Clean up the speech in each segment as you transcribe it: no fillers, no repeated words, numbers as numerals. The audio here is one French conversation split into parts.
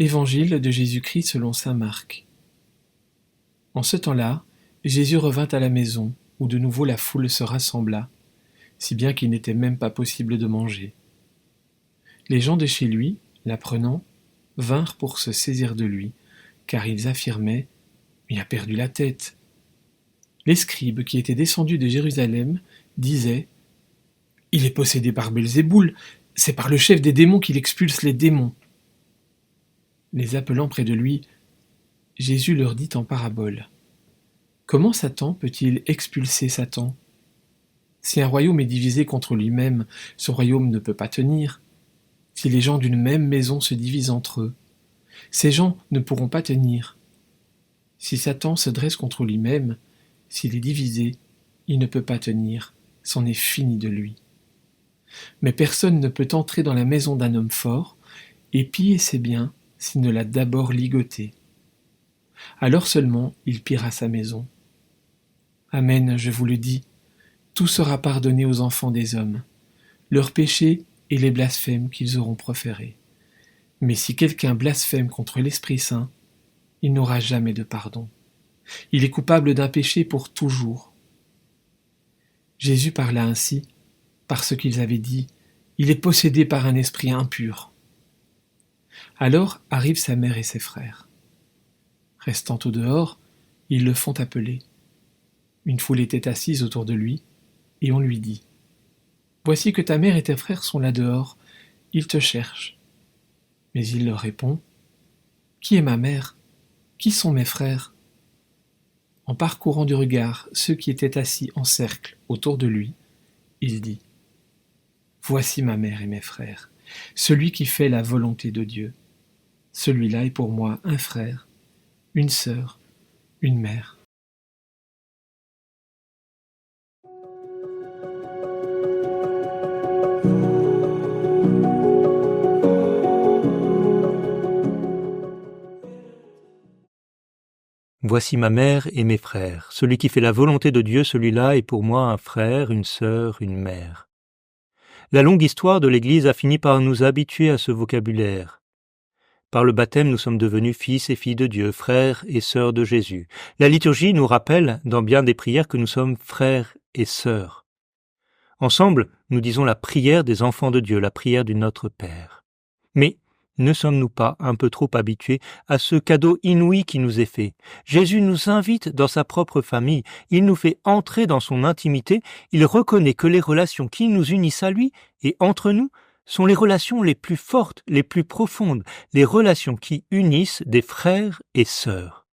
Évangile de Jésus-Christ selon saint Marc. En ce temps-là, Jésus revint à la maison, où de nouveau la foule se rassembla, si bien qu'il n'était même pas possible de manger. Les gens de chez lui, l'apprenant, vinrent pour se saisir de lui, car ils affirmaient « Il a perdu la tête ». Les scribes qui étaient descendus de Jérusalem disaient « Il est possédé par Belzéboul, c'est par le chef des démons qu'il expulse les démons ». Les appelant près de lui, Jésus leur dit en parabole « Comment Satan peut-il expulser Satan ? Si un royaume est divisé contre lui-même, ce royaume ne peut pas tenir. Si les gens d'une même maison se divisent entre eux, ces gens ne pourront pas tenir. Si Satan se dresse contre lui-même, s'il est divisé, il ne peut pas tenir, c'en est fini de lui. Mais personne ne peut entrer dans la maison d'un homme fort et piller ses biens s'il ne l'a d'abord ligoté. Alors seulement il pillera sa maison. Amen, je vous le dis, tout sera pardonné aux enfants des hommes, leurs péchés et les blasphèmes qu'ils auront proférés. Mais si quelqu'un blasphème contre l'Esprit Saint, il n'aura jamais de pardon. Il est coupable d'un péché pour toujours. Jésus parla ainsi parce qu'ils avaient dit « Il est possédé par un esprit impur ». Alors arrivent sa mère et ses frères. Restant au dehors, ils le font appeler. Une foule était assise autour de lui, et on lui dit « Voici que ta mère et tes frères sont là dehors, ils te cherchent. » Mais il leur répond « Qui est ma mère ? Qui sont mes frères ?» En parcourant du regard ceux qui étaient assis en cercle autour de lui, il dit « Voici ma mère et mes frères, celui qui fait la volonté de Dieu. Celui-là est pour moi un frère, une sœur, une mère. » Voici ma mère et mes frères. Celui qui fait la volonté de Dieu, celui-là est pour moi un frère, une sœur, une mère. La longue histoire de l'Église a fini par nous habituer à ce vocabulaire. Par le baptême, nous sommes devenus fils et filles de Dieu, frères et sœurs de Jésus. La liturgie nous rappelle, dans bien des prières, que nous sommes frères et sœurs. Ensemble, nous disons la prière des enfants de Dieu, la prière du Notre Père. Mais ne sommes-nous pas un peu trop habitués à ce cadeau inouï qui nous est fait ? Jésus nous invite dans sa propre famille, il nous fait entrer dans son intimité, il reconnaît que les relations qui nous unissent à lui et entre nous sont les relations les plus fortes, les plus profondes, les relations qui unissent des frères et sœurs.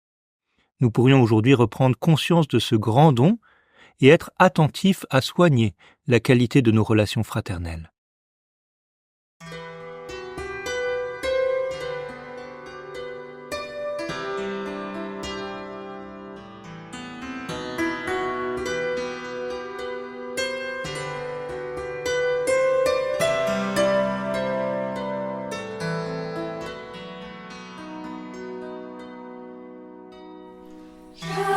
Nous pourrions aujourd'hui reprendre conscience de ce grand don et être attentifs à soigner la qualité de nos relations fraternelles. Yeah.